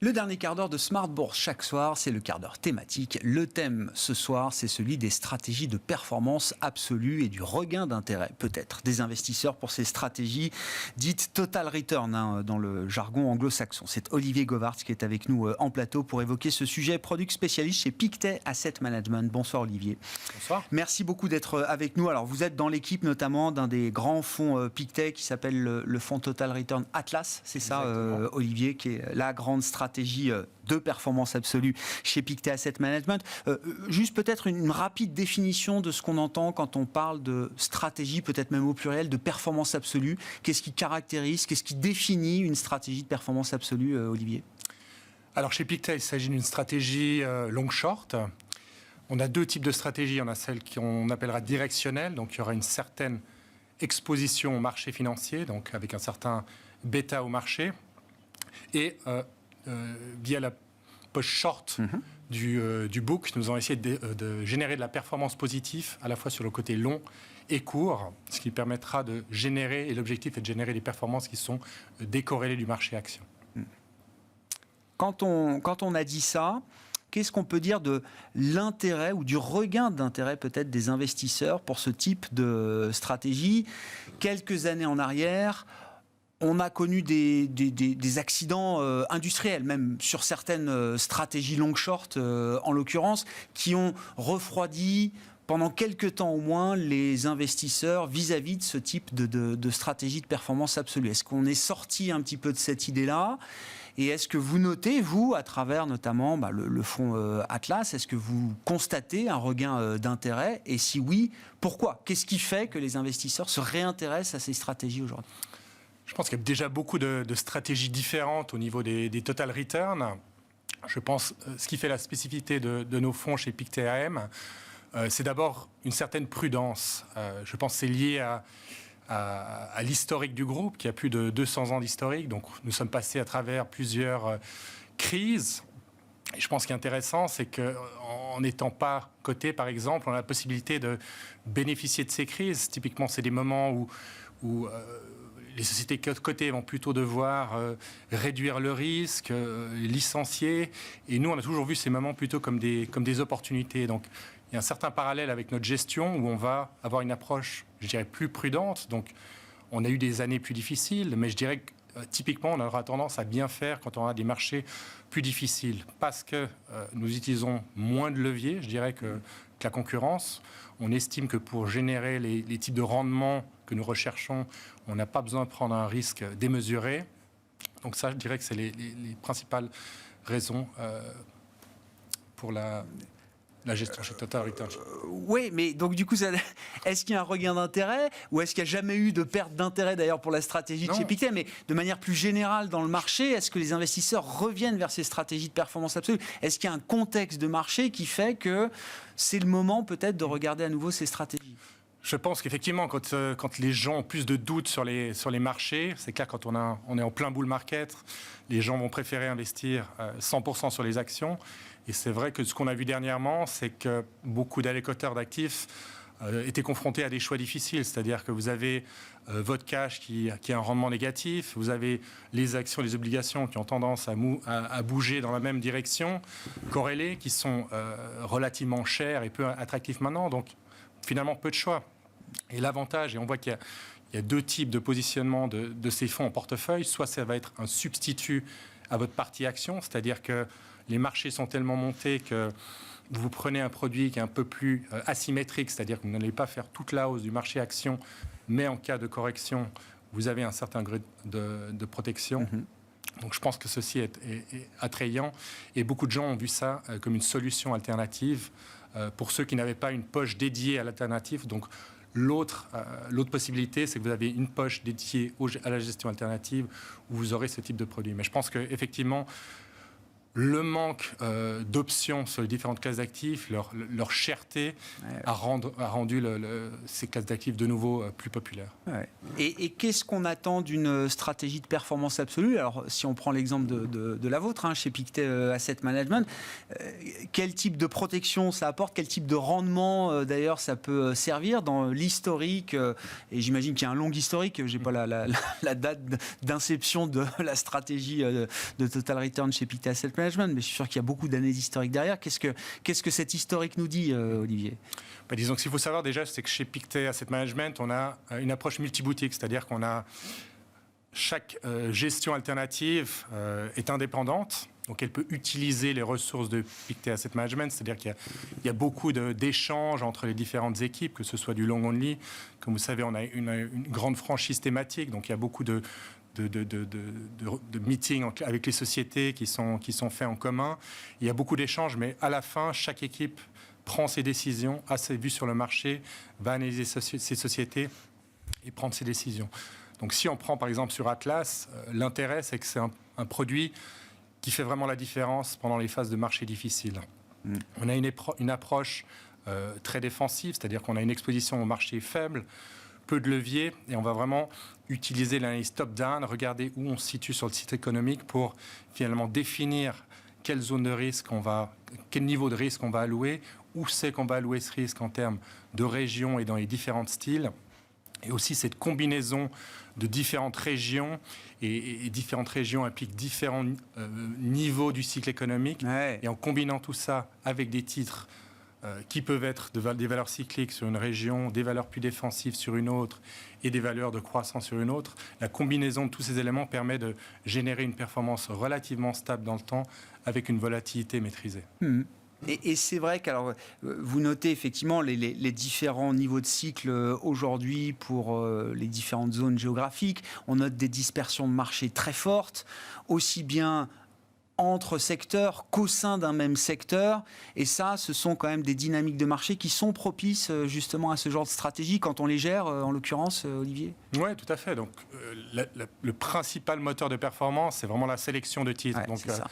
Le dernier quart d'heure de Smart Bourse chaque soir, c'est le quart d'heure thématique. Le thème ce soir, c'est celui des stratégies de performance absolue et du regain d'intérêt, peut-être, des investisseurs pour ces stratégies dites total return dans le jargon anglo-saxon. C'est Olivier Govart qui est avec nous en plateau pour évoquer ce sujet. Product spécialiste chez Pictet Asset Management. Bonsoir Olivier. Bonsoir. Merci beaucoup d'être avec nous. Alors vous êtes dans l'équipe notamment d'un des grands fonds Pictet qui s'appelle le fonds Total Return Atlas. C'est ça Olivier, qui est la grande stratégie de performance absolue chez Pictet Asset Management. Juste peut-être une rapide définition de ce qu'on entend quand on parle de stratégie, peut-être même au pluriel, de performance absolue. Qu'est-ce qui caractérise, qu'est-ce qui définit une stratégie de performance absolue, Olivier ? Alors chez Pictet, il s'agit d'une stratégie long-short. On a deux types de stratégies. On a celle qu'on appellera directionnelle, donc il y aura une certaine exposition au marché financier, donc avec un certain bêta au marché. Et via la poche short du book, nous allons essayer de générer de la performance positive à la fois sur le côté long et court, ce qui permettra de générer, et l'objectif est de générer des performances qui sont décorrélées du marché action. Quand on a dit ça, qu'est-ce qu'on peut dire de l'intérêt ou du regain d'intérêt peut-être des investisseurs pour ce type de stratégie ? Quelques années en arrière, on a connu des accidents industriels, même sur certaines stratégies long-short, en l'occurrence, qui ont refroidi pendant quelques temps au moins les investisseurs vis-à-vis de ce type de stratégie de performance absolue. Est-ce qu'on est sorti un petit peu de cette idée-là ? Et est-ce que vous notez, vous, à travers notamment le fonds Atlas, est-ce que vous constatez un regain d'intérêt ? Et si oui, pourquoi ? Qu'est-ce qui fait que les investisseurs se réintéressent à ces stratégies aujourd'hui ? Je pense qu'il y a déjà beaucoup de stratégies différentes au niveau des total returns. Je pense ce qui fait la spécificité de nos fonds chez Pictet AM, c'est d'abord une certaine prudence. Je pense que c'est lié à l'historique du groupe, qui a plus de 200 ans d'historique. Donc nous sommes passés à travers plusieurs crises. Et je pense ce qui est intéressant, c'est qu'en n'étant pas coté, par exemple, on a la possibilité de bénéficier de ces crises. Typiquement, c'est des moments où les sociétés cotées vont plutôt devoir réduire le risque, licencier. Et nous, on a toujours vu ces moments plutôt comme des opportunités. Donc, il y a un certain parallèle avec notre gestion où on va avoir une approche, je dirais, plus prudente. Donc, on a eu des années plus difficiles, mais je dirais que typiquement, on aura tendance à bien faire quand on a des marchés plus difficiles. Parce que nous utilisons moins de leviers, je dirais, que la concurrence. On estime que pour générer les types de rendements que nous recherchons, on n'a pas besoin de prendre un risque démesuré. Donc ça, je dirais que c'est les principales raisons pour la gestion chez Total Return. Oui, mais donc du coup, est-ce qu'il y a un regain d'intérêt ou est-ce qu'il n'y a jamais eu de perte d'intérêt d'ailleurs pour la stratégie de chez Pictet ? Mais de manière plus générale dans le marché, est-ce que les investisseurs reviennent vers ces stratégies de performance absolue ? Est-ce qu'il y a un contexte de marché qui fait que c'est le moment peut-être de regarder à nouveau ces stratégies ? Je pense qu'effectivement, quand les gens ont plus de doutes sur les marchés, c'est clair, quand on est en plein bull market, les gens vont préférer investir 100% sur les actions. Et c'est vrai que ce qu'on a vu dernièrement, c'est que beaucoup d'allocateurs d'actifs étaient confrontés à des choix difficiles. C'est-à-dire que vous avez votre cash qui a un rendement négatif, vous avez les actions, les obligations qui ont tendance à bouger dans la même direction, corrélées, qui sont relativement chères et peu attractifs maintenant. Donc, finalement, peu de choix. Et l'avantage, et on voit qu'il y a deux types de positionnement de ces fonds en portefeuille. Soit ça va être un substitut à votre partie action, c'est-à-dire que les marchés sont tellement montés que vous prenez un produit qui est un peu plus asymétrique, c'est-à-dire que vous n'allez pas faire toute la hausse du marché action, mais en cas de correction, vous avez un certain degré de protection. Donc je pense que ceci est attrayant et beaucoup de gens ont vu ça comme une solution alternative pour ceux qui n'avaient pas une poche dédiée à l'alternative. Donc l'autre possibilité, c'est que vous avez une poche dédiée à la gestion alternative où vous aurez ce type de produit. Mais je pense qu'effectivement, le manque d'options sur les différentes classes d'actifs, leur cherté a rendu ces classes d'actifs de nouveau plus populaires. Ouais. Et qu'est-ce qu'on attend d'une stratégie de performance absolue? Alors, si on prend l'exemple de la vôtre, chez Pictet Asset Management, quel type de protection ça apporte? Quel type de rendement, d'ailleurs, ça peut servir dans l'historique? Et j'imagine qu'il y a un long historique. Je n'ai pas la date d'inception de la stratégie de Total Return chez Pictet Asset Management, mais je suis sûr qu'il y a beaucoup d'années historiques derrière. Qu'est-ce que cet historique nous dit, Olivier? Disons que ce qu'il faut savoir déjà, c'est que chez Pictet Asset Management, on a une approche multiboutique, c'est-à-dire qu'on a chaque gestion alternative est indépendante, donc elle peut utiliser les ressources de Pictet Asset Management, c'est-à-dire qu'il y a beaucoup d'échanges entre les différentes équipes, que ce soit du long only. Comme vous savez, on a une grande franchise thématique, donc il y a beaucoup de meetings avec les sociétés qui sont faits en commun. Il y a beaucoup d'échanges, mais à la fin, chaque équipe prend ses décisions, a ses vues sur le marché, va analyser ses sociétés et prendre ses décisions. Donc si on prend par exemple sur Atlas, l'intérêt c'est que c'est un produit qui fait vraiment la différence pendant les phases de marché difficiles. On a une approche très défensive, c'est-à-dire qu'on a une exposition au marché faible, peu de leviers, et on va vraiment utiliser l'analyse top-down, regarder où on se situe sur le cycle économique pour finalement définir quelle zone de risque quel niveau de risque on va allouer, où c'est qu'on va allouer ce risque en termes de régions et dans les différents styles. Et aussi cette combinaison de différentes régions, et différentes régions impliquent différents niveaux du cycle économique. Ouais. Et en combinant tout ça avec des titres qui peuvent être des valeurs cycliques sur une région, des valeurs plus défensives sur une autre et des valeurs de croissance sur une autre, la combinaison de tous ces éléments permet de générer une performance relativement stable dans le temps avec une volatilité maîtrisée. Et c'est vrai qu'alors vous notez effectivement les différents niveaux de cycle aujourd'hui pour les différentes zones géographiques. On note des dispersions de marché très fortes, aussi bien entre secteurs qu'au sein d'un même secteur. Et ça, ce sont quand même des dynamiques de marché qui sont propices justement à ce genre de stratégie quand on les gère, en l'occurrence, Olivier? Oui, tout à fait. Donc, le principal moteur de performance, c'est vraiment la sélection de titres. Ouais, donc, c'est ça.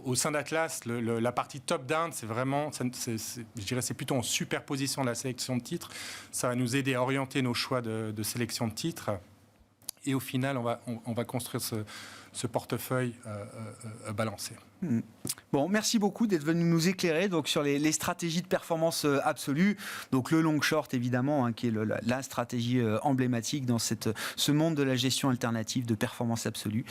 Au sein d'Atlas, la partie top-down, c'est vraiment, je dirais, c'est plutôt en superposition de la sélection de titres. Ça va nous aider à orienter nos choix de sélection de titres. Et au final, on va construire ce portefeuille balancé. Bon, merci beaucoup d'être venu nous éclairer donc, sur les stratégies de performance absolue. Donc le long short, évidemment, qui est la stratégie emblématique dans ce monde de la gestion alternative de performance absolue.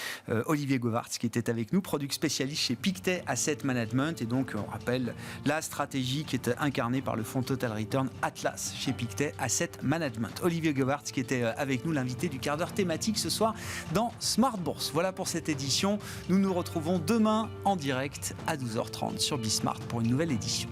Olivier Govaerts, qui était avec nous, product spécialiste chez Pictet Asset Management. Et donc, on rappelle la stratégie qui est incarnée par le fonds Total Return Atlas chez Pictet Asset Management. Olivier Govaerts, qui était avec nous, l'invité du quart d'heure thématique ce soir dans Smart Bourse. Voilà pour cette édition. Nous nous retrouvons demain en direct à 12h30 sur Bismart pour une nouvelle édition.